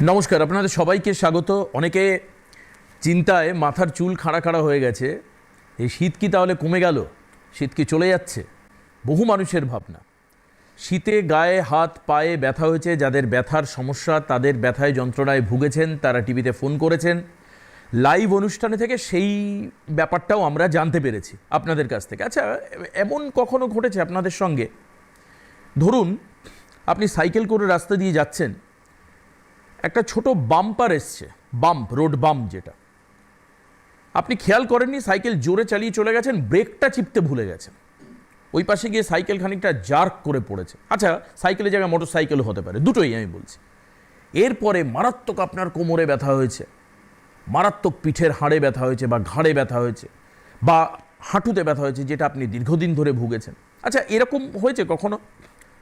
নমস্কার, আপনাদের সবাইকে স্বাগত। অনেকে চিন্তায় মাথার চুল খাড়া খাড়া হয়ে গেছে। এই শীত কি তাহলে কমে গেল? শীত কি চলে যাচ্ছে? বহু মানুষের ভাবনা। শীতে গায়ে হাত পায়ে ব্যথা হয়েছে, যাদের ব্যথার সমস্যা, তাদের ব্যথায় যন্ত্রণায় ভুগেছেন, তারা টিভিতে ফোন করেছেন। লাইভ অনুষ্ঠানে থেকে সেই ব্যাপারটাও আমরা জানতে পেরেছি আপনাদের কাছ থেকে। আচ্ছা, এমন কখনো ঘটেছে আপনাদের সঙ্গে, ধরুন আপনি সাইকেল করে রাস্তা দিয়ে যাচ্ছেন, একটা ছোট বাম্পার এসছে, বাম্প, রোড বাম্প যেটা, আপনি খেয়াল করেননি, সাইকেল জোরে চালিয়ে চলে গেছেন, ব্রেকটা চিপতে ভুলে গেছেন, ওই পাশে গিয়ে সাইকেল খানিকটা জার্ক করে পড়েছে। আচ্ছা, সাইকেলের জায়গায় মোটর সাইকেলও হতে পারে, দুটোই আমি বলছি। এরপরে মারাত্মক আপনার কোমরে ব্যথা হয়েছে, মারাত্মক পিঠের হাড়ে ব্যথা হয়েছে, বা ঘাড়ে ব্যথা হয়েছে, বা হাঁটুতে ব্যথা হয়েছে, যেটা আপনি দীর্ঘদিন ধরে ভুগেছেন। আচ্ছা, এরকম হয়েছে কখনো?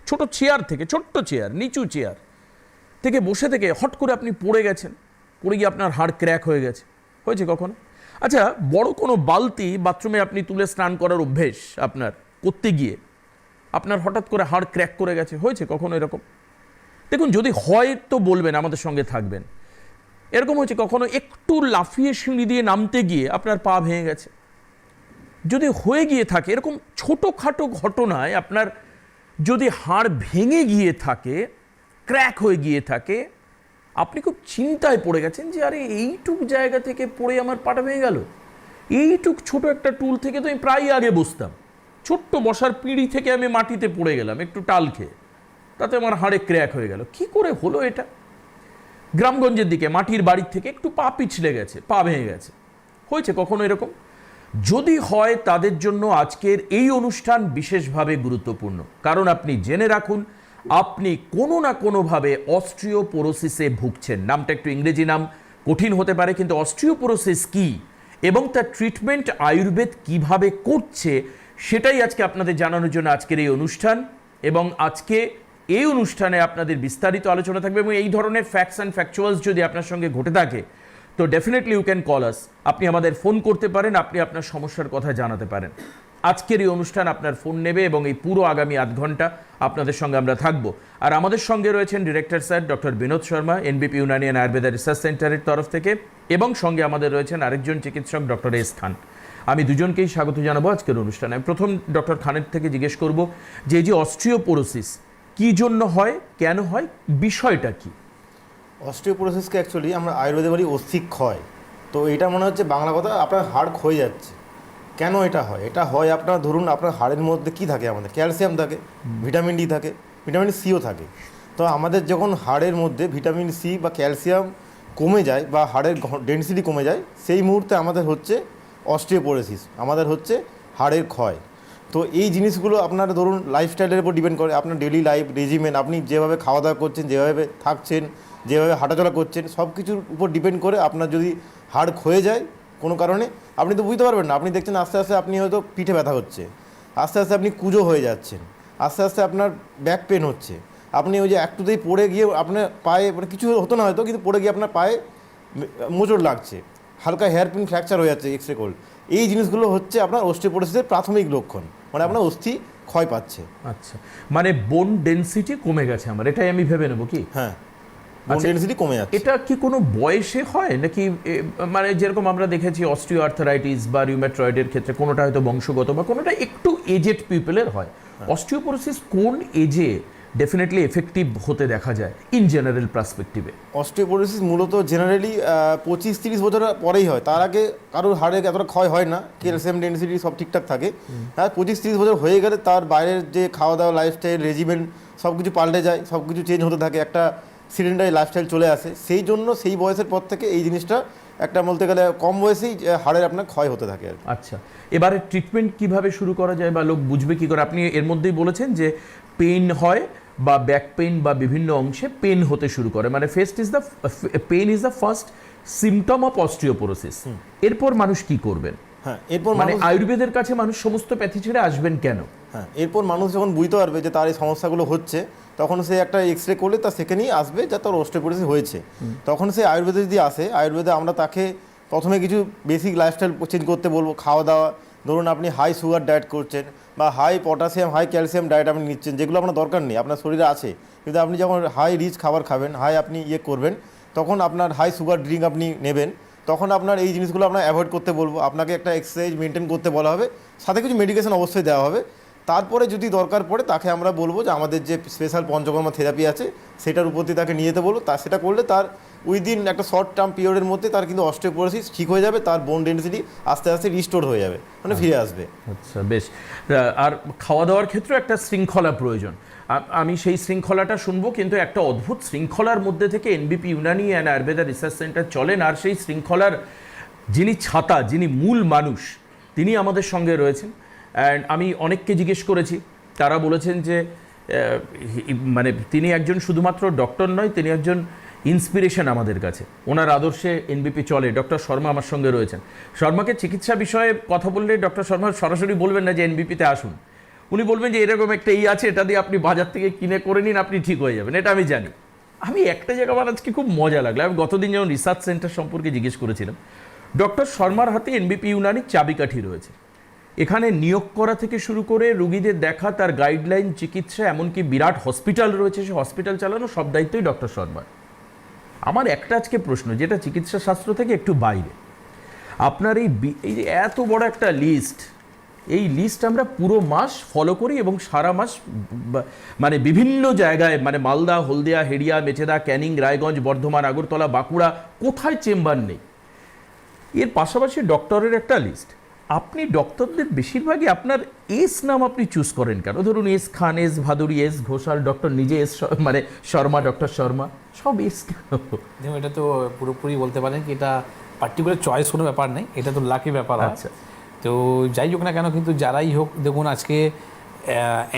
ছোট চেয়ার থেকে, ছোট্ট চেয়ার, নিচু চেয়ার থেকে বসে থেকে হট করে আপনি পড়ে গেছেন, পড়ে গিয়ে আপনার হাড় ক্র্যাক হয়ে গেছে, হয়েছে কখনো? আচ্ছা, বড় কোনো বালতি বাথরুমে আপনি তুলে স্নান করার অভ্যেস আপনার, করতে গিয়ে আপনার হঠাৎ করে হাড় ক্র্যাক করে গেছে, হয়েছে কখনো এরকম? দেখুন, যদি হয় তো বলবেন, আমাদের সঙ্গে থাকবেন। এরকম হয়েছে কখনো একটু লাফিয়ে সিঁড়ি দিয়ে নামতে গিয়ে আপনার পা ভেঙে গেছে? যদি হয়ে গিয়ে থাকে এরকম ছোটোখাটো ঘটনায় আপনার যদি হাড় ভেঙে গিয়ে থাকে, ক্র্যাক হয়ে গিয়ে থাকে, আপনি খুব চিন্তায় পড়ে গেছেন যে আরে এইটুক জায়গা থেকে পড়ে আমার পাটা ভেঙে গেল, এইটুক ছোট একটা টুল থেকে তো আমি প্রায় আগে বসতাম, ছোট্ট বসার পিঁড়ি থেকে আমি মাটিতে পড়ে গেলাম একটু টাল খেয়ে, তাতে আমার হাড়ে ক্র্যাক হয়ে গেল, কি করে হলো এটা? গ্রামগঞ্জের দিকে মাটির বাড়ির থেকে একটু পা পিছলে গেছে, পা ভেঙে গেছে, হয়েছে কখনো এরকম? যদি হয়, তাদের জন্য আজকের এই অনুষ্ঠান বিশেষভাবে গুরুত্বপূর্ণ। কারণ আপনি জেনে রাখুন, আপনি কোনো না কোনোভাবে অস্ট্রিওপোরোসিসে ভুগছেন। নামটা একটু ইংরেজি নাম, কঠিন হতে পারে, কিন্তু অস্ট্রিওপোরোসিস কি এবং তার ট্রিটমেন্ট আয়ুর্বেদ কিভাবে করছে, সেটাই আজকে আপনাদের জানানোর জন্য আজকের এই অনুষ্ঠান। এবং আজকে এই অনুষ্ঠানে আপনাদের বিস্তারিত আলোচনা থাকবে, এবং এই ধরনের ফ্যাক্টস অ্যান্ড ফ্যাকচুয়ালস যদি আপনার সঙ্গে ঘটে থাকে, তো definitely you can call us. আপনি আমাদের ফোন করতে পারেন, আপনি আপনার সমস্যার কথা জানাতে পারেন। আজকের এই অনুষ্ঠান আপনার ফোন নেবে, এবং এই পুরো আগামী আধ ঘন্টা আপনাদের সঙ্গে আমরা থাকবো। আর আমাদের সঙ্গে রয়েছেন director sir doctor Binod Sharma, NBP Unani and Ayurveda research সেন্টারের তরফ থেকে, এবং সঙ্গে আমাদের রয়েছেন আরেকজন চিকিৎসক ডক্টর এস খান। আমি দুজনকেই স্বাগত জানাবো আজকের অনুষ্ঠানে। আমি প্রথম ডক্টর খানের থেকে জিজ্ঞেস করব যে এই যে অস্ট্রিওপোরোসিস কী জন্য হয়, কেন হয়, বিষয়টা কি? অস্টিওপোরোসিসকে অ্যাকচুয়ালি আমরা আয়ুর্বেদে বলি অস্থি ক্ষয়। তো এটা মনে হচ্ছে বাংলা কথা, আপনার হাড় ক্ষয়ে যাচ্ছে। কেন এটা হয়? এটা হয় আপনার, ধরুন আপনার হাড়ের মধ্যে কি থাকে, আমাদের ক্যালসিয়াম থাকে, ভিটামিন ডি থাকে, ভিটামিন সিও থাকে। তো আমাদের যখন হাড়ের মধ্যে ভিটামিন সি বা ক্যালসিয়াম কমে যায়, বা হাড়ের ডেনসিটি কমে যায়, সেই মুহূর্তে আমাদের হচ্ছে অস্টিওপোরোসিস, আমাদের হচ্ছে হাড়ের ক্ষয়। তো এই জিনিসগুলো আপনার ধরুন লাইফস্টাইলের উপর ডিপেন্ড করে, আপনার ডেলি লাইফ রেজিমেন, আপনি যেভাবে খাওয়া দাওয়া করছেন, যেভাবে থাকছেন, যেভাবে হাঁটাচলা করছেন, সব কিছুর উপর ডিপেন্ড করে আপনার যদি হাড় ক্ষয়ে যায় কোনো কারণে, আপনি তো বুঝতে পারবেন না। আপনি দেখছেন আস্তে আস্তে আপনি হয়তো পিঠে ব্যথা হচ্ছে, আস্তে আস্তে আপনি কুঁজো হয়ে যাচ্ছেন, আস্তে আস্তে আপনার ব্যাক পেন হচ্ছে, আপনি ওই যে একটুতেই পড়ে গিয়ে আপনার পায়ে, মানে কিছু হতো না হয়তো, কিন্তু পড়ে গিয়ে আপনার পায়ে মোচড় লাগছে, হালকা হেয়ার পিন ফ্র্যাকচার হয়ে যাচ্ছে, এক্সরে করলে। এই জিনিসগুলো হচ্ছে আপনার অস্টিওপোরোসিসের প্রাথমিক লক্ষণ, মানে আপনার অস্থি ক্ষয় পাচ্ছে। আচ্ছা, মানে বোন ডেনসিটি কমে গেছে আমার, এটাই আমি ভেবে নেবো কি? হ্যাঁ, বোন ডেনসিটি কমে যাচ্ছে। এটা কি কোনো বয়সে হয় নাকি? মানে যেরকম আমরা দেখেছি অস্ট্রিও আর্থারাইটিস বা রিউম্যাটয়েডের ক্ষেত্রে কোনোটা হয়তো বংশগত, বা কোনোটা একটু এজেড পিপলের হয়। অস্টিওপোরোসিস কোন এজে ডেফিনেটলি এফেক্টিভ হতে দেখা যায় ইন জেনারেল পার্সপেক্টিভে? অস্টিওপোরোসিস মূলত জেনারেলি 25-30 বছর পরেই হয়, তার আগে কারোর হাড়ে এতটা ক্ষয় হয় না, ক্যালসিয়াম ডেনসিটি সব ঠিকঠাক থাকে। হ্যাঁ, 25-30 বছর হয়ে গেলে তার বাইরের যে খাওয়া দাওয়া, লাইফস্টাইল, রেজিমেন্ট সব কিছু পাল্টে যায়, সব কিছু চেঞ্জ হতে থাকে, একটা সিডেন্টারি লাইফস্টাইল চলে আসে। সেই জন্য সেই বয়সের পর থেকে এই জিনিসটা একটা বলতে গেলে কম বয়সেই হাড়ের আপনার ক্ষয় হতে থাকে আর কি। আচ্ছা, এবারে ট্রিটমেন্ট কিভাবে শুরু করা যায়, বা লোক বুঝবে কি করে? আপনি এর মধ্যেই বলেছেন যে পেইন হয়, বা ব্যাক পেইন বা বিভিন্ন অংশে পেন হতে শুরু করে, মানে pain is the first symptom of osteoporosis. এরপর মানুষ কি করবেন? হ্যাঁ, এরপর মানে আয়ুর্বেদের কাছে মানুষ সমস্ত প্যাথি ছেড়ে আসবেন কেন? হ্যাঁ, এরপর মানুষ যখন বুঝতে পারবে যে তার এই সমস্যাগুলো হচ্ছে, তখন সে একটা এক্সরে করলে তার সেখানেই আসবে যে তার অস্টিওপোরোসিস হয়েছে। তখন সে আয়ুর্বেদে যদি আসে, আয়ুর্বেদে আমরা তাকে প্রথমে কিছু বেসিক লাইফস্টাইল চেঞ্জ করতে বলবো। খাওয়া দাওয়া, ধরুন আপনি হাই সুগার ডায়েট করছেন, বা high potassium, high calcium diet আপনি নিচ্ছেন, যেগুলো আপনার দরকার নেই, আপনার শরীরে আছে, কিন্তু আপনি যখন হাই রিচ খাবার খাবেন, হাই আপনি করবেন, তখন আপনার হাই সুগার ড্রিঙ্ক আপনি নেবেন, তখন আপনার এই জিনিসগুলো আপনার অ্যাভয়েড করতে বলবো, আপনাকে একটা এক্সারসাইজ মেনটেন করতে বলা হবে, সাথে কিছু মেডিকেশন অবশ্যই দেওয়া হবে। তারপরে যদি দরকার পড়ে তাকে আমরা বলবো যে আমাদের যে স্পেশাল পঞ্চকর্মা থেরাপি আছে সেটার উপর দিয়ে তাকে নিয়ে যেতে বলবো। সেটা করলে তার উইদিন একটা শর্ট টার্ম পিরিয়ডের মধ্যে তার কিন্তু অস্টিওপোরোসিস ঠিক হয়ে যাবে, তার বোন ডেন্সিটি আস্তে আস্তে রিস্টোর হয়ে যাবে, মানে ফিরে আসবে। আচ্ছা, বেশ। আর খাওয়া দাওয়ার ক্ষেত্রে একটা শৃঙ্খলা প্রয়োজন। আমি সেই শৃঙ্খলাটা শুনবো, কিন্তু একটা অদ্ভুত শৃঙ্খলার মধ্যে থেকে এনবিপি Unani and Ayurveda research centre চলেন, আর সেই শৃঙ্খলার যিনি ছাতা, যিনি মূল মানুষ, তিনি আমাদের সঙ্গে রয়েছেন। অ্যান্ড আমি অনেককে জিজ্ঞেস করেছি, তারা বলেছেন যে মানে তিনি একজন শুধুমাত্র ডক্টর নয়, তিনি একজন ইন্সপিরেশন আমাদের কাছে। ওনার আদর্শে এনবিপি চলে। ডক্টর শর্মা আমার সঙ্গে রয়েছেন। শর্মাকে চিকিৎসা বিষয়ে কথা বললে ডক্টর শর্মা সরাসরি বলবেন না যে এনবিপিতে আসুন, উনি বলবেন যে এরকম একটা আছে, এটা দিয়ে আপনি বাজার থেকে কিনে করে নিন, আপনি ঠিক হয়ে যাবেন। এটা আমি জানি। আমি একটা জায়গা আমার আজকে খুব মজা লাগলো। আমি গতদিন যখন রিসার্চ সেন্টার সম্পর্কে জিজ্ঞেস করেছিলাম, ডক্টর শর্মার হাতে এনবিপি ইউনানির চাবিকাঠি রয়েছে। এখানে নিয়োগ করা থেকে শুরু করে রুগীদের দেখা, তার গাইডলাইন, চিকিৎসা, এমনকি বিরাট হসপিটাল রয়েছে, সে হসপিটাল চালানো সব দায়িত্বই ডক্টর শর্মার। আমার একটা আজকে প্রশ্ন, যেটা চিকিৎসা শাস্ত্র থেকে একটু বাইরে, আপনার এই যে এত বড় একটা লিস্ট, এই লিস্ট আমরা পুরো মাস ফলো করি এবং সারা মাস মানে বিভিন্ন জায়গায়, মানে মালদা, হলদিয়া, হেরিয়া, মেচেদা, ক্যানিং, রায়গঞ্জ, বর্ধমান, আগরতলা, বাঁকুড়া, কোথায় চেম্বার নেই। এর পাশাপাশি ডক্টরের একটা লিস্ট। আপনি ডক্টরদের বেশিরভাগই আপনার এস নাম আপনি চুজ করেন কেন? ধরুন S Khan, S Bhaduri, S Ghoshal, doctor নিজে এস, মানে শর্মা, ডক্টর শর্মা, সব এস কেন? দেখুন, এটা তো পুরোপুরি বলতে পারেন কি এটা পার্টিকুলার চয়েস কোনো ব্যাপার নেই, এটা তো লাকি ব্যাপার। আচ্ছা, তো যাই হোক না কেন, কিন্তু যারাই হোক, দেখুন আজকে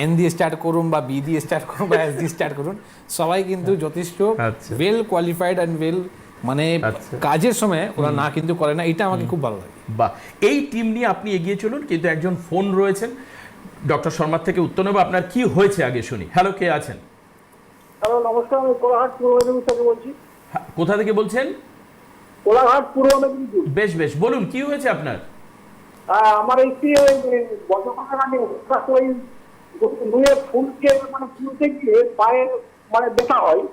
এন দিয়ে স্টার্ট করুন বা বি দিয়ে স্টার্ট করুন বা এস দিয়ে স্টার্ট করুন, সবাই কিন্তু যথেষ্ট ওয়েল কোয়ালিফাইড অ্যান্ড ওয়েল, মানে কাজের সময় ওরা না কিন্তু করে না, এটা আমাকে খুব ভালো লাগে। বা এই টিম নিয়ে আপনি এগিয়ে চলুন। কিন্তু একজন ফোন রয়েছেন ডক্টর শর্মার থেকে উত্তর নেব। আপনার কি হয়েছে আগে শুনি। হ্যালো, কে আছেন? হ্যালো, নমস্কার। আমি কোলাঘাট পূর্ব মেদিনীপুর থেকে বলছি। কোথা থেকে বলছেন? কোলাঘাট পূর্ব মেদিনীপুর। বেশ বেশ, বলুন কি হয়েছে আপনার? আমার একটি বর্তমানে আমি ওই নুয়ে ফুলকে মানে ফুলতে গিয়ে পায়ে মানে ব্যথা হয়।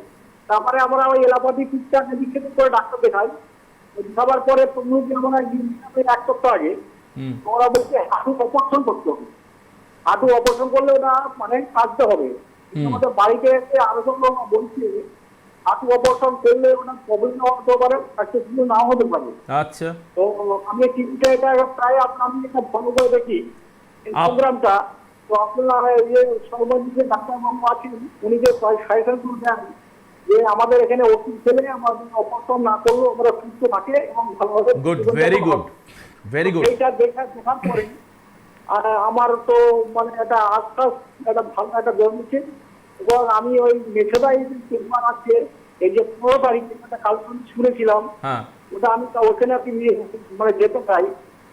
তারপরে আমরা ওই এলাপাতি চিকিৎসা মেডিকেল করে ডাক্তার দেখাই। দেখাবার পরে আমরা এক সপ্তাহ আগে ওরা বলছে হাঁটু অপারেশন করতে হবে। হাঁটু অপারেশন করলে ওটা মানে কাটতে হবে। আমাদের বাড়িতে এসে আলোচনা বলছে হাঁটু অপারেশন করলে ওটা প্রবলেম হতে পারে, সাকসেসফুল নাও হতে পারে। আচ্ছা, তো আমি টিভিটা এটা প্রায় আমি এটা ফলো করে দেখি এই প্রোগ্রামটা। তো আপনার ইয়ে সর্বদিক যে ডাক্তারবাবু আছেন উনি যে সাজেশন দেন যে আমাদের এখানে ওষুধ খেলে আমাদের অপারেশন না করলেও আমরা সুস্থ থাকে এবং ভালোভাবে good, very good, very good. এইটা দেখার পরে আমার তো মানে একটা আশ্বাস, একটা ভালো একটা জন্মেছে। এবং আমি ওই মেছেদাই চেম্বার আছে, এই যে 15 তারিখে একটা কালকে শুনেছিলাম, ওটা আমি ওখানে আপনি মানে যেতে চাই।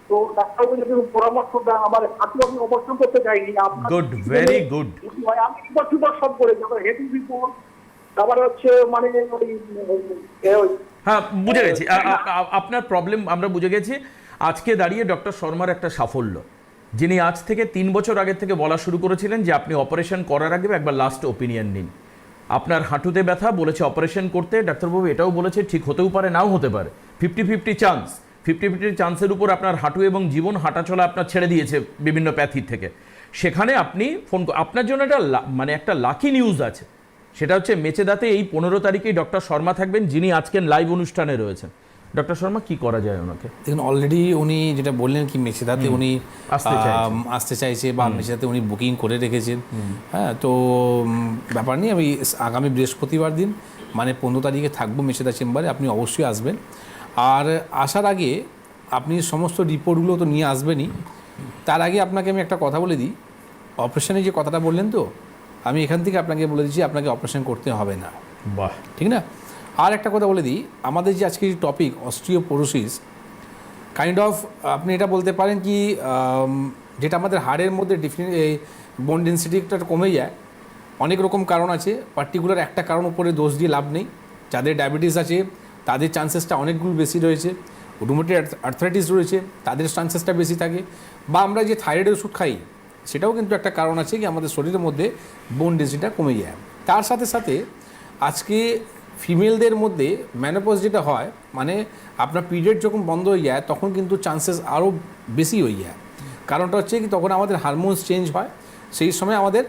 তো ডাক্তারবাবু যদি পরামর্শ দেন, আমার হাঁটু আমি অপারেশন করতে চাইনি। Good, very good. আমি রিপোর্ট সব করে যাবো, হেভি রিপোর্ট, তারপরে হচ্ছে মানে ওই হ্যাঁ, বুঝে গেছি আপনার প্রবলেম, আমরা বুঝে গেছি। আজকে দাঁড়িয়ে ডক্টর শর্মার একটা সাফল্য, যিনি আজ থেকে 3 বছর আগে থেকে বলা শুরু করেছিলেন যে আপনি অপারেশন করার আগে একবার লাস্ট ওপিনিয়ন নিন। আপনার হাঁটুতে ব্যথা, বলেছে অপারেশন করতে। ডাক্তারবাবু এটাও বলেছে ঠিক হতেও পারে, নাও হতে পারে, 50-50 চান্স। 50-50 চান্সের উপর আপনার হাঁটু এবং জীবন হাঁটাচলা আপনার ছেড়ে দিয়েছে বিভিন্ন প্যাথির থেকে। সেখানে আপনি ফোন, আপনার জন্য একটা মানে একটা লাকি নিউজ আছে, সেটা হচ্ছে মেচেদাতে এই 15 তারিখেই ডক্টর শর্মা থাকবেন, যিনি আজকের লাইভ অনুষ্ঠানে রয়েছেন। ডক্টর শর্মা, কি করা যায় ওনাকে? দেখুন, অলরেডি উনি যেটা বললেন কি মেছেদাতে উনি আসতে চাইছে বা মেছেদাতে উনি বুকিং করে রেখেছেন। হ্যাঁ, তো ব্যাপার নেই, আমি আগামী বৃহস্পতিবার দিন মানে 15 তারিখে থাকবো মেছেদা চেম্বারে, আপনি অবশ্যই আসবেন। আর আসার আগে আপনি সমস্ত রিপোর্টগুলো তো নিয়ে আসবেনই। তার আগে আপনাকে আমি একটা কথা বলে দিই, অপারেশনে যে কথাটা বললেন, তো আমি এখান থেকে আপনাকে বলে দিচ্ছি আপনাকে অপারেশন করতে হবে না। বাহ, ঠিক না? আর একটা কথা বলে দিই, আমাদের যে আজকের টপিক অস্টিওপোরোসিস, কাইন্ড অফ আপনি এটা বলতে পারেন কি যেটা আমাদের হাড়ের মধ্যে বোন ডেন্সিটিটা কমে যায়। অনেক রকম কারণ আছে, পার্টিকুলার একটা কারণ উপরে দোষ দিয়ে লাভ নেই। যাদের ডায়াবেটিস আছে তাদের চান্সেসটা অনেকগুলো বেশি রয়েছে, রুমেটয়েড আর্থ্রাইটিস রয়েছে তাদের চান্সেসটা বেশি থাকে, বা আমরা যে থাইরয়েডের ওষুধ খাই সেটাও কিন্তু একটা কারণ আছে কি আমাদের শরীরের মধ্যে বোন ডেন্সিটিটা কমে যায়। তার সাথে সাথে আজকে ফিমেলদের মধ্যে ম্যানোপজ যেটা হয়, মানে আপনার পিরিয়ড যখন বন্ধ হয়ে যায় তখন কিন্তু চান্সেস আরও বেশি হয়ে যায়। কারণটা হচ্ছে কি, তখন আমাদের হারমোনস চেঞ্জ হয়, সেই সময় আমাদের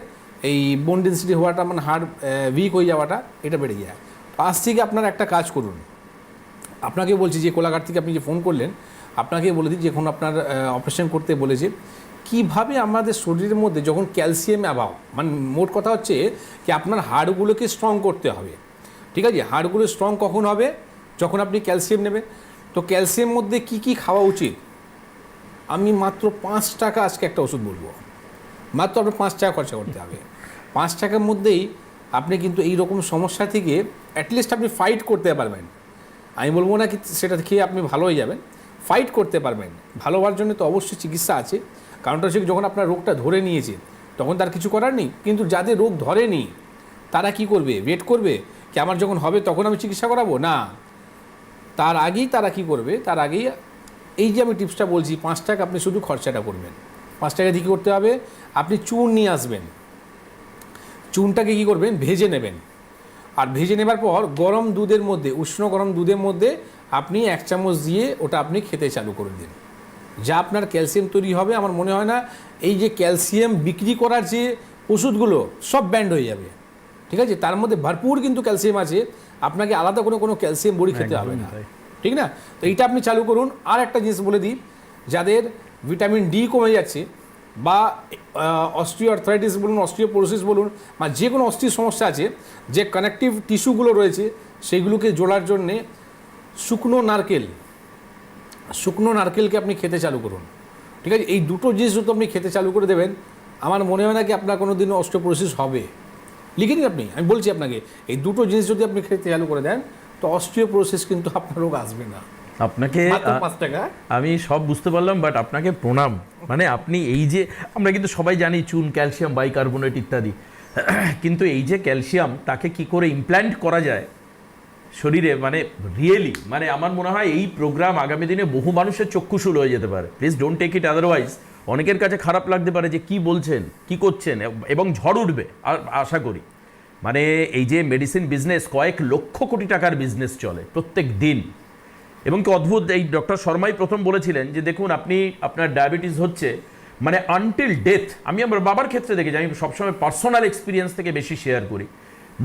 এই বোন ডেন্সিটি হওয়াটা, মানে হাড় উইক হয়ে যাওয়াটা, এটা বেড়ে যায়। আজ থেকে আপনারা একটা কাজ করুন, আপনাকে বলছি যে কোলাঘাট থেকে আপনি যে ফোন করলেন, আপনাকে বলে দিই, যখন আপনার অপারেশন করতে বলেছে, কিভাবে আমাদের শরীরের মধ্যে যখন ক্যালসিয়াম অ্যাভাব, মানে মোট কথা হচ্ছে কি আপনার হাড়গুলোকে স্ট্রং করতে হবে, ঠিক আছে? হাড়গুলো স্ট্রং কখন হবে? যখন আপনি ক্যালসিয়াম নেবেন। তো ক্যালসিয়াম মধ্যে কি কি খাওয়া উচিত? আমি মাত্র 5 টাকা আজকে একটা ওষুধ বলবো, মাত্র আপনার 5 টাকা খরচা করতে হবে। 5 টাকার মধ্যেই আপনি কিন্তু এই রকম সমস্যা থেকে অ্যাটলিস্ট আপনি ফাইট করতে পারবেন। আমি বলবো না কি সেটা খেয়ে আপনি ভালো হয়ে যাবেন, ফাইট করতে পারবেন। ভালো হওয়ার জন্য তো অবশ্যই চিকিৎসা আছে। কারণটা হচ্ছে যখন আপনার রোগটা ধরে নিয়েছে তখন তার কিছু করার নেই। কিন্তু যাদের রোগ ধরেনি তারা কি করবে? ওয়েট করবে কি আমার যখন হবে তখন আমি চিকিৎসা করাবো? না, তার আগেই তারা কি করবে? তার আগেই এই যে আমি টিপসটা বলছি, 5 টাকা আপনি শুধু খরচাটা করবেন। 5 টাকা দিয়ে কী করতে হবে? আপনি চুন নিয়ে আসবেন, চুনটাকে কী করবেন? ভেজে নেবেন। আর ভেজে নেবার পর গরম দুধের মধ্যে, উষ্ণ গরম দুধের মধ্যে আপনি 1 চামচ দিয়ে ওটা আপনি খেতে চালু করে দিন। যা আপনার ক্যালসিয়াম তৈরি হবে, আমার মনে হয় না এই যে ক্যালসিয়াম বিক্রি করার যে ওষুধগুলো সব ব্যান্ড হয়ে যাবে, ঠিক আছে? তার মধ্যে ভরপুর কিন্তু ক্যালসিয়াম আছে, আপনাকে আলাদা কোনো ক্যালসিয়াম বড়ি খেতে হবে না, ঠিক না? তো এইটা আপনি চালু করুন। আর একটা জিনিস বলে দিই, যাদের ভিটামিন ডি কমে যাচ্ছে বা অস্টিও আর্থ্রাইটিস বলুন, অস্টিওপোরোসিস বলুন, বা যে কোনো অস্থির সমস্যা আছে, যে কানেকটিভ টিস্যুগুলো রয়েছে সেইগুলোকে জোড়ার জন্যে শুকনো নারকেলকে আপনি খেতে চালু করুন, ঠিক আছে? এই দুটো জিনিস যদি আপনি খেতে চালু করে দেবেন, আমার মনে হয় না কি আপনার কোনো দিনও অস্টিওপোরোসিস হবে। লিখে নিন আপনি, আমি বলছি আপনাকে, এই দুটো জিনিস যদি আপনি খেতে চালু করে দেন তো অস্টিওপোরোসিস কিন্তু আপনার রোগ আসবে না। আপনাকে মাত্র 5 টাকা। আমি সব বুঝতে পারলাম, বাট আপনাকে প্রণাম। মানে আপনি এই যে, আমরা কিন্তু সবাই জানি চুন, ক্যালসিয়াম, বাইকার্বনেট ইত্যাদি, কিন্তু এই যে ক্যালসিয়াম, তাকে কি করে ইমপ্ল্যান্ট করা যায় শরীরে, মানে রিয়েলি, মানে আমার মনে হয় এই প্রোগ্রাম আগামী দিনে বহু মানুষের চক্ষুশূল হয়ে যেতে পারে। Please don't take it otherwise. অনেকের কাছে খারাপ লাগতে পারে যে কি বলছেন, কি করছেন, এবং ঝড় উঠবে আশা করি। মানে এই যে মেডিসিন বিজনেস, কয়েক লক্ষ কোটি টাকার বিজনেস চলে প্রত্যেক দিন। এবং কি অদ্ভুত, এই ডক্টর শর্মাই প্রথম বলেছিলেন যে দেখুন, আপনার ডায়াবেটিস হচ্ছে, মানে আনটিল ডেথ, আমি আমার বাবার ক্ষেত্রে দেখেছি, আমি সবসময় পার্সোনাল এক্সপিরিয়েন্স থেকে বেশি শেয়ার করি,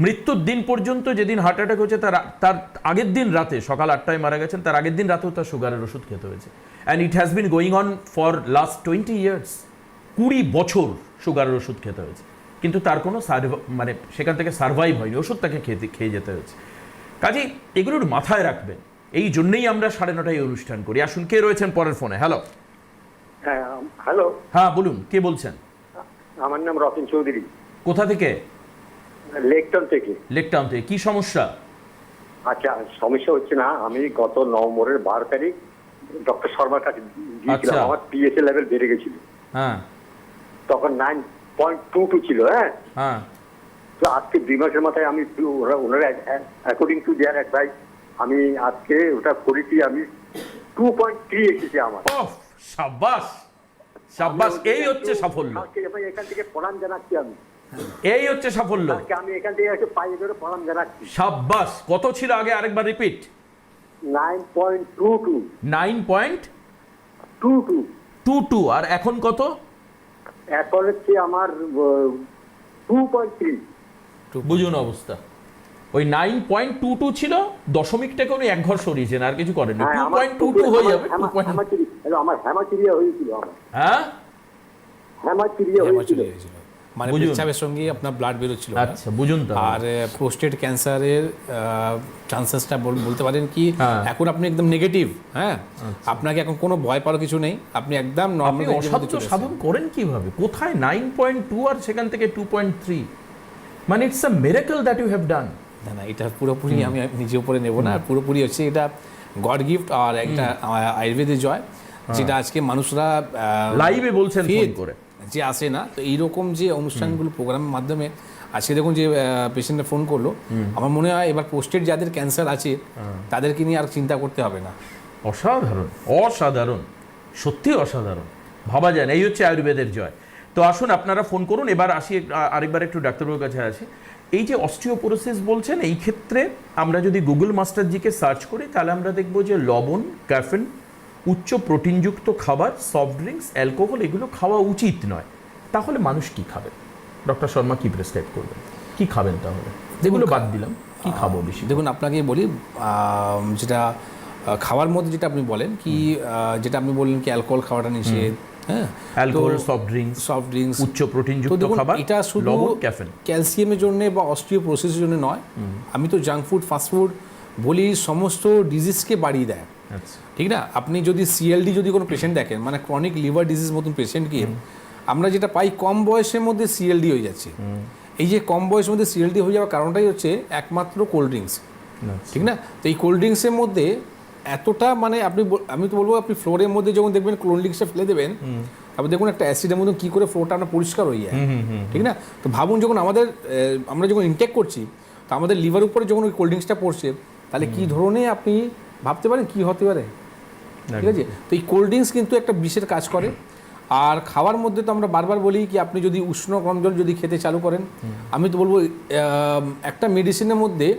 মৃত্যুর দিন পর্যন্ত, যেদিন হার্ট অ্যাটাক হয়েছে তার আগের দিন রাতে, সকাল 8টায় মারা গেছেন, তার আগের দিন রাতেও তার সুগারের ওষুধ খেতে হয়েছে। And it has been going on for last 20 years. 20 বছর সুগারের ওষুধ খেতে হয়েছে, কিন্তু তার কোনো মানে সেখান থেকে সার্ভাইভ হয়নি, ওষুধ তাকে খেয়ে যেতে হয়েছে। কাজেই এগুলোর মাথায় রাখবেন। এই জন্যই আমরা 9:30 অনুষ্ঠান করি। আসুন, কে রয়েছেন পরের ফোনে? হ্যালো। হ্যাঁ, হ্যালো, হ্যাঁ বলুন, কে বলছেন? আমার নাম রতন চৌধুরী, কোথা থেকে? লেকটন থেকে। লেকটাউন থেকে। কি সমস্যা? আচ্ছা, সমস্যা হচ্ছে না, আমি গত নভেম্বরের 12 তারিখ ডক্টর শর্মার কাছে গিয়েছিলাম। আচ্ছা। আমার পিএসএ লেভেল বেড়ে গেছিল, হ্যাঁ তখন 9.22 ছিল। হ্যাঁ, হ্যাঁ। তো আজকে 2 মাসের মাথায় আমি ওনার অ্যাকর্ডিং টু দেয়ার অ্যাডভাইস আমি আজকে ওটা করেছি, আমি 2.3 এসেছে আমার। ওহ, সাব্বাস সাব্বাস, এই হচ্ছে সাফল্য, এখান থেকে প্রণাম জানাচ্ছি আমি। এই হচ্ছে সাফল্য। আজকে আমি এখান থেকে একটু পায়ে ধরে প্রণাম জানাচ্ছি। সাব্বাস। কত ছিল আগে? আরেকবার রিপিট। 9.22। 9.22। আর এখন কত? এখন হচ্ছে আমার 2.3। বুঝুন অবস্থা। ওই 9.22 ছিল, দশমিকটাকে উনি এক ঘর সরিয়েছেন, আর কিছু করেন। 2.22 হয়ে যাবে। আমার হ্যামাচিরিয়া হয়েছিল, হ্যাঁ, হ্যামাচিরিয়া হয়েছিল, মানে বুঝুন। পেচ্ছাপের সঙ্গে আপনার ব্লাড বেরোচ্ছিল। আচ্ছা, বুঝুন। আর প্রোস্টেট ক্যান্সারের চান্সেসটা বলতে পারেন কি হ্যাঁ। এখন আপনি একদম নেগেটিভ। হ্যাঁ, আপনাকে এখন কোনো ভয় পাওয়ার কিছু নেই, আপনি একদম আপনি নর্মাল অসাধ্য সাধন করেন কিভাবে? কোথায় 9.2 আর সেখান থেকে 2.3? মানে it's a miracle that you have done. না, এটা পুরোপুরি আমি নিজে উপরে নেব না, পুরোপুরি হচ্ছে এটা গড গিফট আর একটা আয়ুর্বেদের জয়, যেটা আজকে মানুষরা লাইভে বলছেন ফোন করে যে আসে না। তো এইরকম যে অনুষ্ঠানগুলো, প্রোগ্রামের মাধ্যমে আজকে দেখুন যে পেশেন্টরা ফোন করলো, আমার মনে হয় এবার পোস্টেড যাদের ক্যান্সার আছে তাদেরকে নিয়ে আর চিন্তা করতে হবে না। অসাধারণ, অসাধারণ, সত্যি অসাধারণ, ভাবা যায় না। এই হচ্ছে আয়ুর্বেদের জয়। তো আসুন, আপনারা ফোন করুন। এবার আসি, আরেকবার একটু ডাক্তারবাবুর কাছে আসি। এই যে অস্টিওপোরোসিস বলছেন, এই ক্ষেত্রে আমরা যদি গুগল মাস্টারজিকে সার্চ করি তাহলে আমরা দেখব যে লবণ, ক্যাফিন, উচ্চ প্রোটিনযুক্ত খাবার, সফট ড্রিঙ্কস, অ্যালকোহল এগুলো খাওয়া উচিত নয়। তাহলে মানুষ কি খাবে? ডক্টর শর্মা কি প্রেসক্রাইব করবেন, কি খাবেন তাহলে? যেগুলো বাদ দিলাম, কি খাবো বেশি? দেখুন, আপনাকে বলি যেটা খাওয়ার মধ্যে যেটা আপনি বলেন কি যেটা আপনি বললেন কি অ্যালকোহল খাওয়াটা নিষেধ, হ্যাঁ, অ্যালকোহল, সফট ড্রিঙ্কস, উচ্চ প্রোটিনযুক্ত খাবার, এটা শুধু লবণ, ক্যাফিন, ক্যালসিয়ামের জন্য বা অস্টিওপোরোসিসের জন্য নয়। আমি তো জাঙ্ক ফুড, ফাস্ট ফুড বলি সমস্ত ডিজিজকে বাড়িয়ে দেয়, আচ্ছা, ঠিক না? আপনি যদি সিএলডি যদি কোনো পেশেন্ট দেখেন, মানে ক্রনিক লিভার ডিজিজ মতন পেশেন্টকে আমরা যেটা পাই কম বয়সের মধ্যে সিএলডি হয়ে যাচ্ছে। এই যে কম বয়সের মধ্যে সিএলডি হয়ে যাওয়ার কারণটাই হচ্ছে একমাত্র কোল্ড ড্রিঙ্কস, ঠিক না? তো এই কোল্ড ড্রিঙ্কসের মধ্যে এতটা মানে আমি তো বলবো আপনি ফ্লোরের মধ্যে যখন দেখবেন কোল্ড ড্রিঙ্কসটা ফেলে দেবেন, তারপর দেখুন একটা অ্যাসিডের মধ্যে কী করে ফ্লোরটা আপনার পরিষ্কার হয়ে যায়, ঠিক না? তো ভাবুন যখন আমরা যখন ইনটেক করছি, তো আমাদের লিভার উপরে যখন ওই কোল্ড ড্রিঙ্কসটা পড়ছে, তাহলে কী ধরনের আপনি ভাবতে পারেন কী হতে পারে, ঠিক আছে? তো এই কোল্ড ড্রিঙ্কস কিন্তু একটা বিষের কাজ করে। আর খাওয়ার মধ্যে তো আমরা বারবার বলি কি আপনি যদি উষ্ণ গরম জল যদি খেতে চালু করেন, আমি তো বলবো একটা মেডিসিনের মধ্যে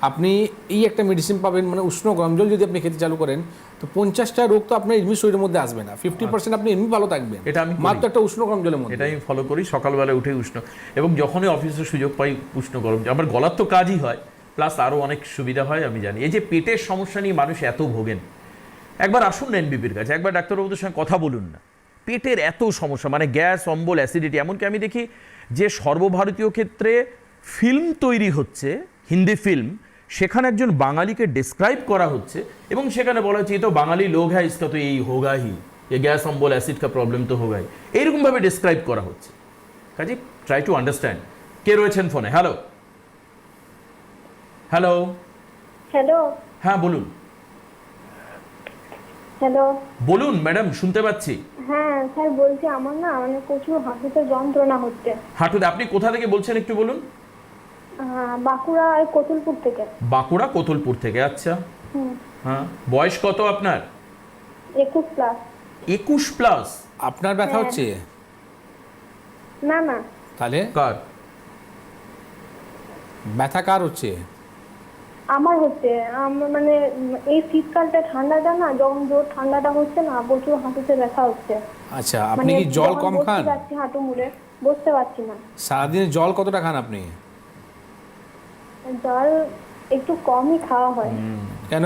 আপনি এই একটা মেডিসিন পাবেন, মানে উষ্ণ গরম জল যদি আপনি খেতে চালু করেন, তো 50টা রোগ তো আপনার এমনি শরীরের মধ্যে আসবে না, 50% আপনি এমনি ভালো থাকবেন। এটা আমি মাত্র একটা উষ্ণ গরম জলের মধ্যে। এটা আমি ফলো করি, সকালবেলা উঠে উষ্ণ, এবং যখনই অফিসের সুযোগ পাই উষ্ণ গরম। আমার গলার তো কাজই হয়, প্লাস আরও অনেক সুবিধা হয় আমি জানি। এই যে পেটের সমস্যা নিয়ে মানুষ এত ভোগেন, একবার আসুন না এনবিপির কাছে, একবার ডাক্তারবাবুদের সঙ্গে কথা বলুন না। পেটের এত সমস্যা, মানে গ্যাস, অম্বল, অ্যাসিডিটি, এমনকি আমি দেখি যে সর্বভারতীয় ক্ষেত্রে ফিল্ম তৈরি হচ্ছে, হিন্দি ফিল্ম, সেখানে একজন বাঙালিকে ডিসক্রাইব করা হচ্ছে এবং সেখানে বলা হচ্ছে এ তো বাঙালি লোক হ্যাঁ, ইসকা তো এই হোগা হি, ये গ্যাস অম্বল অ্যাসিড কা প্রবলেম তো হোগাই, এইরকমভাবে ডিসক্রাইব করা হচ্ছে। কাজে ট্রাই টু আন্ডারস্ট্যান্ড। কে রয়েছেন ফোনে? হ্যালো হ্যালো হ্যালো হ্যাঁ বলুন, হ্যালো বলুন ম্যাডাম, শুনতে পাচ্ছি। হ্যাঁ স্যার, বলছি আমার না মানে প্রচুর হাঁটুতে যন্ত্রণা হচ্ছে। হাঁটুতে? আপনি কোথা থেকে বলছেন একটু বলুন। বাঁকুড়া আর কতুলপুর থেকে। বাঁকুড়া কোতলপুর থেকে, আচ্ছা। হুম, হ্যাঁ, বয়স কত আপনার? 21+। 21+? আপনার ব্যথা হ্যাঁ। হচ্ছে? না না, তাহলে কার ব্যথা কার হচ্ছে? আমার হচ্ছে। আমার মানে এই শীতকালটা ঠান্ডাটা না, যখন জোর ঠান্ডাটা হচ্ছে না, প্রচুর হাঁটুতে ব্যথা হচ্ছে। আচ্ছা, আপনি কি জল যখন কম বসতে খান? যাচ্ছি হাঁটু মুড়ে, বসতে পারছি না। সারাদিনে জল কতটা খান আপনি? জল একটু কমই খাওয়া হয়। কেন?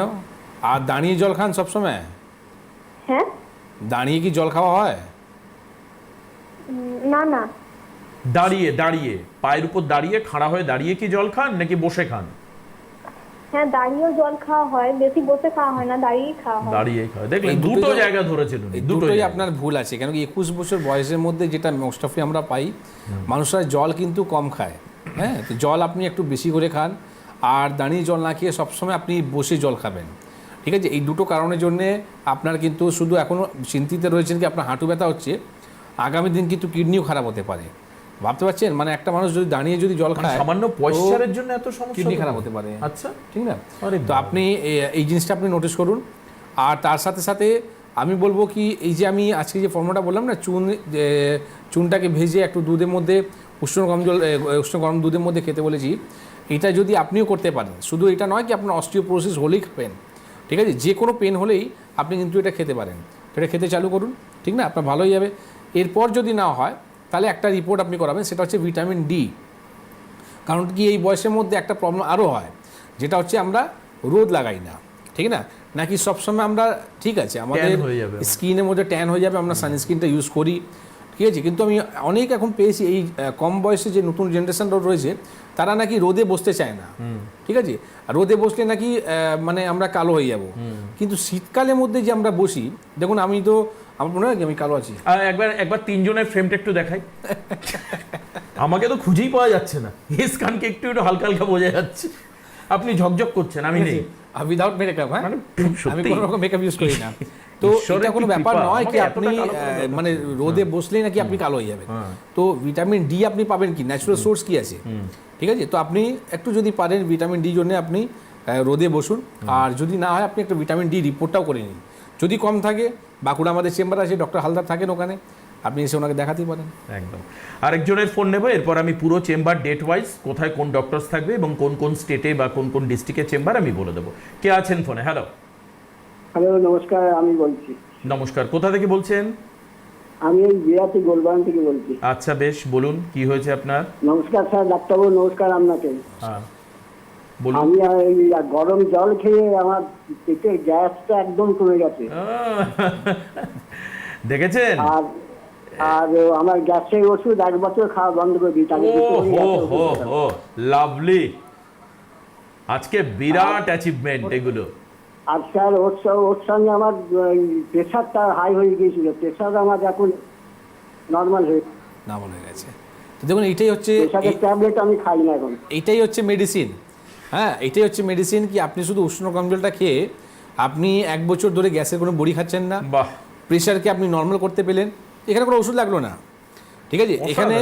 আর দাঁড়িয়ে জল খান সবসময়? হ্যাঁ, দাঁড়িয়ে কি জল খাওয়া হয়? না না, দাঁড়িয়ে দাঁড়িয়ে, পায়ের উপর দাঁড়িয়ে, খাড়া হয়ে দাঁড়িয়ে কি জল খান নাকি বসে খান? হ্যাঁ দাঁড়িয়েও জল খাওয়া হয়, বেশি বসে খাওয়া হয় না, দাঁড়িয়েই খাওয়া হয়। দাঁড়িয়ে খায়। দেখলেন, এই দুটো দুটোই- জায়গা ধরেছেন উনি, এই দুটোই দুটোই জায়গা। আপনার ভুল আছে। কেন কি 21 বছর বয়সের মধ্যে যেটা মোস্ট অফলি আমরা পাই, মানুষরা জল কিন্তু কম খায়। হ্যাঁ, তো জল আপনি একটু বেশি করে খান, আর দাঁড়িয়ে জল না খেয়ে সবসময় আপনি বসে জল খাবেন, ঠিক আছে? এই দুটো কারণের জন্যে আপনার কিন্তু শুধু এখনও চিন্তিত রয়েছেন কি আপনার হাঁটু ব্যথা হচ্ছে, আগামী দিন কিন্তু কিডনিও খারাপ হতে পারে। ভাবতে পারছেন? মানে একটা মানুষ যদি দাঁড়িয়ে যদি জল খায়, সামান্য পয়সারের জন্য এত সমস্যা কিডনি হতে খারাপ পারে? হতে পারে, আচ্ছা, ঠিক না? আরে তো আপনি এই জিনিসটা আপনি নোটিস করুন। আর তার সাথে সাথে আমি বলবো কি, এই যে আমি আজকে যে ফর্মুলাটা বললাম না, চুনটাকে ভেজে একটু দুধের মধ্যে উষ্ণ গরম দুধের মধ্যে খেতে বলেছি, এটা যদি আপনিও করতে পারেন, শুধু এটা নয় কি আপনার অস্টিওপোরোসিস হলেই খাবেন, ঠিক আছে? যে কোনো পেন হলেই আপনি কিন্তু এটা খেতে পারেন। এটা খেতে চালু করুন, ঠিক না? আপনার ভালোই যাবে। এরপর যদি না হয় তাহলে একটা রিপোর্ট আপনি করাবেন, সেটা হচ্ছে ভিটামিন ডি। কারণ কি এই বয়সের মধ্যে একটা প্রবলেম আরও হয়, যেটা হচ্ছে আমরা রোদ লাগাই না, ঠিক না? নাকি সবসময় আমরা, ঠিক আছে, আমাদের Tan হয়ে যাবে। স্কিনের মধ্যে ট্যান হয়ে যাবে, আমরা সানস্ক্রিনটা ইউজ করি, ঠিক আছে? কিন্তু আমি অনেক এখন পেয়েছি এই কম বয়সে যে নতুন জেনারেশনরা রয়েছে, তারা নাকি রোদে বসতে চায় না, ঠিক আছে? আর রোদে বসলে নাকি মানে আমরা কালো হয়ে যাব। কিন্তু শীতকালের মধ্যে যে আমরা বসি, দেখুন আমি তো, আমার মনে হয় কি আমি কালো আছি? একবার তিনজনের ফ্রেমটা একটু দেখাই। আমাকে তো খুঁজেই পাওয়া যাচ্ছে না, স্কানকে একটু একটু হালকা হালকা বোঝা যাচ্ছে। আপনি ঝকঝক করছেন, আমি নেই। উইদাউট মেকআপ, হ্যাঁ, মানে আমি সত্যি। কোনো রকম মেকআপ ইউজ করি না। তো ঈশ্বরের এটা কোনো কি ব্যাপার কৃপা, নয় কি আমাকে আপনি এতটা কালো করার দরকার মানে রোদে বসলেই নাকি আপনি কালো হয়ে যাবেন। তো ভিটামিন ডি আপনি পাবেন কি, ন্যাচারাল সোর্স কি আছে, ঠিক আছে? তো আপনি একটু যদি পারেন ভিটামিন ডি জন্য আপনি রোদে বসুন। আর যদি না হয় আপনি একটা ভিটামিন ডি রিপোর্টটাও করে নিন। যদি কম থাকে, বাঁকুড়া আমাদের চেম্বার আছে, ডক্টর হালদার থাকেন ওখানে, আপনি এসে ওনাকে দেখাতে পারেন। একদম। আরেকজনের ফোন নেব, এরপর আমি পুরো চেম্বার ডেট ওয়াইজ কোথায় কোন ডক্টরস থাকবে এবং কোন কোন স্টেটে বা কোন কোন ডিস্ট্রিক্টের চেম্বার আমি বলে দেবো। কে আছেন ফোনে? হ্যালো, হ্যালো, নমস্কার, আমি বলছি। নমস্কার, কোথা থেকে বলছেন? আমি এই বিরাটি গোলবাগান থেকে বলছি। আচ্ছা, বেশ, বলুন কি হয়েছে আপনার? নমস্কার স্যার, ডাক্তারবাবু নমস্কার আপনাকে। হ্যাঁ, বলুন। আমি এই গরম জল খেয়ে আমার পেটের গ্যাসটা একদম কমে গেছে। দেখেছেন? আর আর আমার গ্যাসের ওষুধ 1 বছর খাওয়া বন্ধ করে দিই। তাহলে ও হো হো হো, লাভলি। আজকে বিরাট অ্যাচিভমেন্ট এগুলো। আর স্যার ওর সঙ্গে আমার প্রেশারটা হাই হয়ে গিয়েছিল। প্রেশার আমার এখন নর্মাল হয়ে নর্মাল হয়ে গেছে। তো দেখুন, এইটাই হচ্ছে প্রেশারের ট্যাবলেট আমি খাই না এখন। এইটাই হচ্ছে মেডিসিন। হ্যাঁ, এটাই হচ্ছে মেডিসিন কি আপনি শুধু উষ্ণ কমজলটা খেয়ে আপনি 1 বছর ধরে গ্যাসের কোনো বড়ি খাচ্ছেন না, বাহ, প্রেশারকে আপনি নর্মাল করতে পেলেন, এখানে কোনো ওষুধ লাগলো না। ঠিক আছে, এখানে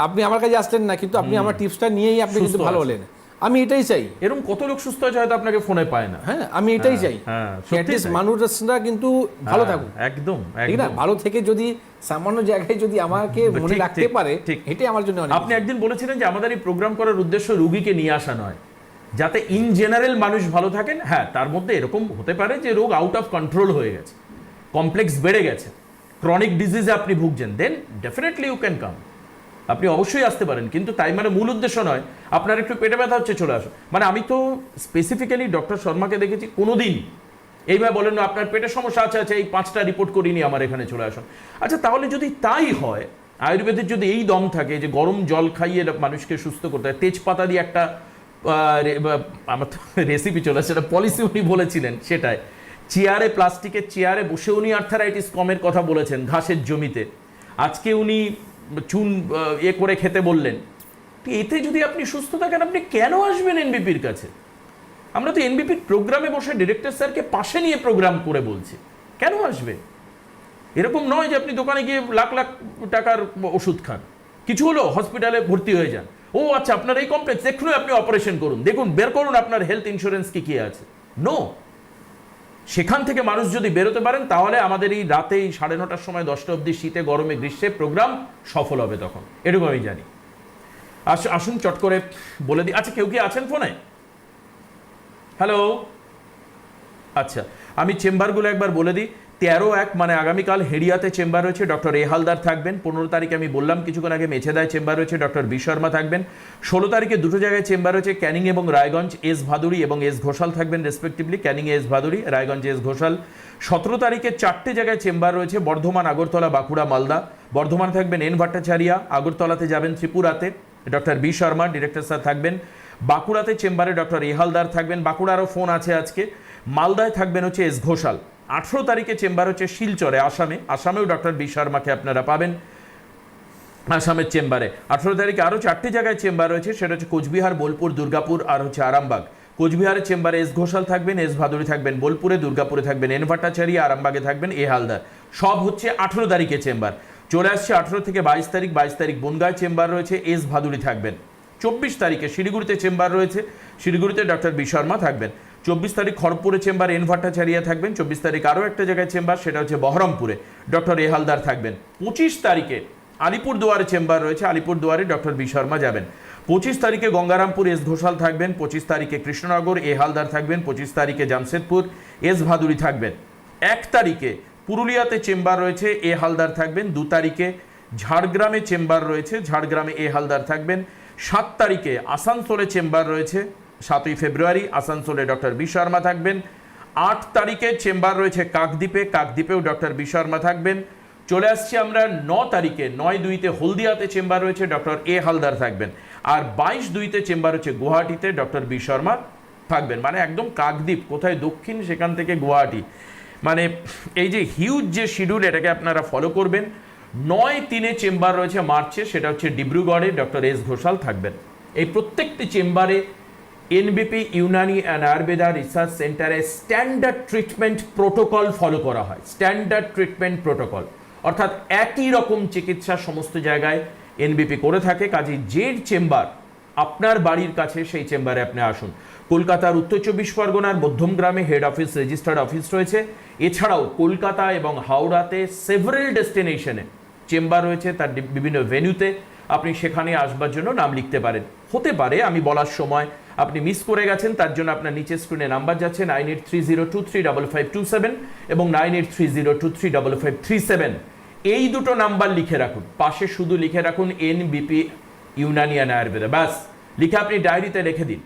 আপনি আমার কাছে আসলেন না, কিন্তু আপনি আমার টিপসটা নিয়েই আপনি কিন্তু ভালো হলেন। আমি এটাই চাই। এরকম কত লোক সুস্থ হয়েছে হয়তো আপনাকে ফোনে পায় না। হ্যাঁ, আমি এটাই চাই। হ্যাঁ, অ্যাটলিস্ট মানুষরা কিন্তু ভালো থাকুক। একদম, ঠিক না? একদম। ভালো থেকে যদি সামান্য জায়গায় যদি আমাকে মনে ঠিক, রাখতে ঠিক, পারে, ঠিক। এটাই আমার জন্য অনেক। আপনি একদিন বলেছিলেন যে আমাদের এই প্রোগ্রাম করার উদ্দেশ্য রোগীকে নিয়ে আসা নয়, যাতে ইন জেনারেল মানুষ ভালো থাকেন। হ্যাঁ, তার মধ্যে এরকম হতে পারে যে রোগ আউট অফ কন্ট্রোল হয়ে গেছে, কমপ্লেক্স বেড়ে গেছে, ক্রনিক ডিজিজে আপনি ভুগছেন, then definitely you can come, আপনি অবশ্যই আসতে পারেন। কিন্তু তাই মানে মূল উদ্দেশ্য নয় আপনার একটু পেটে ব্যথা হচ্ছে চলে আসো। মানে আমি তো স্পেসিফিক্যালি ডক্টর শর্মাকে দেখেছি কোনোদিন এইভাবে বলেন না আপনার পেটের সমস্যা আছে এই 5টা রিপোর্ট করিনি, আমার এখানে চলে আসুন। আচ্ছা, তাহলে যদি তাই হয়, আয়ুর্বেদের যদি এই দম থাকে যে গরম জল খাইয়ে মানুষকে সুস্থ করতে হয়, তেজপাতা দিয়ে একটা আমার তো রেসিপি চলে আসছে, পলিসি উনি বলেছিলেন, সেটাই চেয়ারে, প্লাস্টিকের চেয়ারে বসে উনি আর্থারাইটিস কমের কথা বলেছেন ঘাসের জমিতে। আজকে উনি চুন করে খেতে বললেন। এতে যদি আপনি সুস্থ থাকেন, আপনি কেন আসবেন এনবিপির কাছে? আমরা তো এনবিপির প্রোগ্রামে বসে ডিরেক্টর স্যারকে পাশে নিয়ে প্রোগ্রাম করে বলছি, কেন আসবে? এরকম নয় যে আপনি দোকানে গিয়ে লাখ লাখ টাকার ওষুধ খান, কিছু হলো হসপিটালে ভর্তি হয়ে যান, ও আচ্ছা আপনার এই কমপ্লেক্স, এক্ষুনি আপনি অপারেশন করুন, দেখুন বের করুন আপনার হেলথ ইন্স্যুরেন্স কি আছে। নো, সেখান থেকে মানুষ যদি বেরোতে পারেন, তাহলে আমাদের এই রাতে 9:30টার সময় 10টা অবধি শীতে গরমে গ্রীষ্মে প্রোগ্রাম সফল হবে। তখন এটুকু আমি জানি। আসুন চট করে বলে দিই। আচ্ছা, কেউ কি আছেন ফোনে? হ্যালো, আচ্ছা, আমি চেম্বারগুলো একবার বলে দিই। 13/1 মানে আগামীকাল হেডিয়াতে চেম্বার রয়েছে, ডক্টর এ হালদার থাকবেন। 15 তারিখে আমি বললাম কিছুক্ষণ আগে মেছেদায় চেম্বার রয়েছে, ডক্টর বি শর্মা থাকবেন। 16 তারিখে দুটো জায়গায় চেম্বার রয়েছে, ক্যানিং এবং রায়গঞ্জ, এস ভাদুড়ি এবং এস ঘোষাল থাকবেন respectively, Canning S Bhaduri, Raiganj S Ghoshal. 17 তারিখে 4টে জায়গায় চেম্বার রয়েছে, বর্ধমান, আগরতলা, বাঁকুড়া, মালদা। বর্ধমান থাকবেন এন ভট্টাচারিয়া, আগরতলাতে যাবেন ত্রিপুরাতে doctor B Sharma director sir থাকবেন, বাঁকুড়াতে চেম্বারে ডক্টর এ হালদার থাকবেন, বাঁকুড়ারও ফোন আছে আজকে। মালদায় থাকবেন হচ্ছে এস ঘোষাল। 18 তারিখে চেম্বার হচ্ছে শিলচরে, আসামেও ডক্টর বি শর্মাকে আপনারা পাবেন আসামের চেম্বারে। 18 তারিখে আরও 4টে জায়গায় চেম্বার রয়েছে, সেটা হচ্ছে কোচবিহার, বোলপুর, দুর্গাপুর আর হচ্ছে আরামবাগ। কোচবিহারের চেম্বারে এস ঘোষাল থাকবেন, এস ভাদুড়ি থাকবেন বোলপুরে, দুর্গাপুরে থাকবেন এন ভট্টাচার্য, আরামবাগে থাকবেন এ হালদার। সব হচ্ছে 18 তারিখে চেম্বার। চলে আসছে 18 থেকে 22 তারিখ। 22 তারিখ বনগাঁয় চেম্বার রয়েছে, এস ভাদুড়ি থাকবেন। 24 তারিখে শিলিগুড়িতে চেম্বার রয়েছে, শিলিগুড়িতে ডক্টর বি শর্মা থাকবেন। 24 তারিখ খড়গপুরে চেম্বার এন ভট্টাচার্য থাকবেন। 24 তারিখ আরও একটা জায়গায় চেম্বার, সেটা হচ্ছে বহরমপুরে, ডক্টর এ হালদার থাকবেন। 25 তারিখে আলিপুরদুয়ারে চেম্বার রয়েছে, আলিপুরদুয়ারে ডক্টর বি শর্মা যাবেন। 25 তারিখে গঙ্গারামপুর এস ঘোষাল থাকবেন। 25 তারিখে কৃষ্ণনগর এ হালদার থাকবেন। 25 তারিখে জামশেদপুর এস ভাদুড়ি থাকবেন। 1 তারিখে পুরুলিয়াতে চেম্বার রয়েছে, এ হালদার থাকবেন। 2 তারিখে ঝাড়গ্রামে চেম্বার রয়েছে, ঝাড়গ্রামে এ হালদার থাকবেন। 7 তারিখে আসানসোলে চেম্বার রয়েছে, 7ই ফেব্রুয়ারি আসানসোলে ডক্টর বি শর্মা থাকবেন। 8 তারিখে চেম্বার রয়েছে কাকদ্বীপে, কাকদ্বীপেও ডক্টর বি শর্মা থাকবেন। চলে আসছি আমরা 9 তারিখে, 9/2-তে হলদিয়াতে চেম্বার রয়েছে, ডক্টর এ হালদার থাকবেন। আর 22/2-তে চেম্বার হচ্ছে গুয়াহাটিতে, ডক্টর বি শর্মা থাকবেন। মানে একদম কাকদ্বীপ, কোথায় দক্ষিণ সেখান থেকে গুয়াহাটি, মানে এই যে হিউজ যে শিডিউল, এটাকে আপনারা ফলো করবেন। 9/3-এ চেম্বার রয়েছে মার্চে, সেটা হচ্ছে ডিব্রুগড়ে, ডক্টর এস ঘোষাল থাকবেন। এই প্রত্যেকটি চেম্বারে এনবিপি ইউনানি অ্যান্ড আয়ুর্বেদা রিসার্চ সেন্টারে স্ট্যান্ডার্ড ট্রিটমেন্ট প্রোটোকল ফলো করা হয়। স্ট্যান্ডার্ড ট্রিটমেন্ট প্রোটোকল অর্থাৎ একই রকম চিকিৎসা সমস্ত জায়গায় এনবিপি করে থাকে। কাজে যে চেম্বার আপনার বাড়ির কাছে সেই চেম্বারে আপনি আসুন। কলকাতার উত্তর 24 পরগনার মধ্যমগ্রামে হেড অফিস, রেজিস্টার্ড অফিস রয়েছে। এছাড়াও কলকাতা এবং হাওড়াতে সেভারেল ডেস্টিনেশনে চেম্বার রয়েছে, তার বিভিন্ন ভেন্যুতে আপনি সেখানে আসবার জন্য নাম লিখতে পারেন। হতে পারে আমি বলার সময় আপনি মিস করে গেছেন, তার জন্য আপনার নিচে স্ক্রিনে নাম্বার যাচ্ছে 9830235527 এবং 9830235537। এই দুটো নাম্বার লিখে রাখুন, পাশে শুধু লিখে রাখুন NBP ইউনানিয়ান আয়ুর্বেদা, ব্যাস লিখে আপনি ডায়েরিতে রেখে দিন।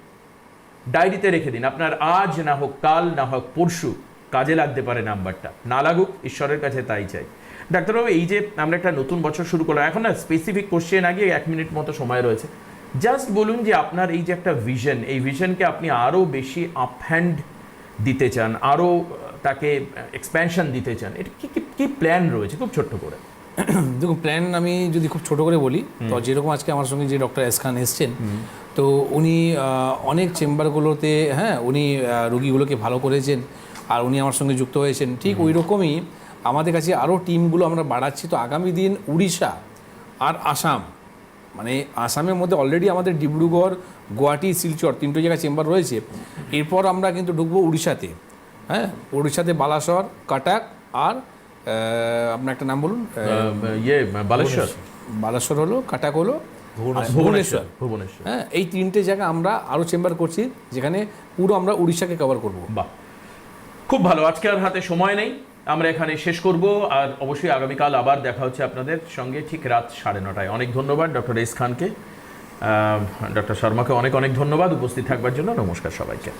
ডায়েরিতে রেখে দিন, আপনার আজ না হোক কাল না হোক পরশু কাজে লাগতে পারে নাম্বারটা, না লাগুক ঈশ্বরের কাছে তাই চাই। ডাক্তারবাবু, এই যে আমরা একটা নতুন বছর শুরু করলাম, এখন না স্পেসিফিক কোশ্চেন আগে 1 মিনিট মতো সময় রয়েছে, জাস্ট বলুন যে আপনার এই যে একটা ভিশন, এই ভিশনকে আপনি আরও বেশি আপহ্যান্ড দিতে চান, আরও তাকে এক্সপ্যানশন দিতে চান, এটা কি প্ল্যান রয়েছে খুব ছোট্ট করে? দেখুন, প্ল্যান আমি যদি খুব ছোট করে বলি, তো যেরকম আজকে আমার সঙ্গে যে ডক্টর এস খান এসছেন, তো উনি অনেক চেম্বারগুলোতে উনি রুগীগুলোকে ভালো করেছেন, আর উনি আমার সঙ্গে যুক্ত হয়েছেন। ঠিক ওই রকমই আমাদের কাছে আরও টিমগুলো আমরা বাড়াচ্ছি। তো আগামী দিন উড়িষ্যা আর আসাম, মানে আসামের মধ্যে অলরেডি আমাদের ডিব্রুগড়, গুয়াহাটি, শিলচর 3টে জায়গায় চেম্বার রয়েছে। এরপর আমরা কিন্তু ঢুকবো উড়িষ্যাতে। উড়িষ্যাতে বালাসর, কাটাক আর আপনার একটা নাম বলুন, বালেশ্বর। বালেশ্বর হলো, কাটাক হলো, ভুবনেশ্বর। এই 3টে জায়গা আমরা আরও চেম্বার করছি, যেখানে পুরো আমরা উড়িষ্যাকে কভার করবো। বাহ, খুব ভালো। আজকে আর হাতে সময় নেই, আমরা এখানে শেষ করব। আর অবশ্যই আগামীকাল আবার দেখা হচ্ছে আপনাদের সঙ্গে ঠিক রাত 9:30। অনেক ধন্যবাদ ডক্টর এস খানকে, ডক্টর শর্মাকে অনেক অনেক ধন্যবাদ উপস্থিত থাকবার জন্য। নমস্কার সবাইকে।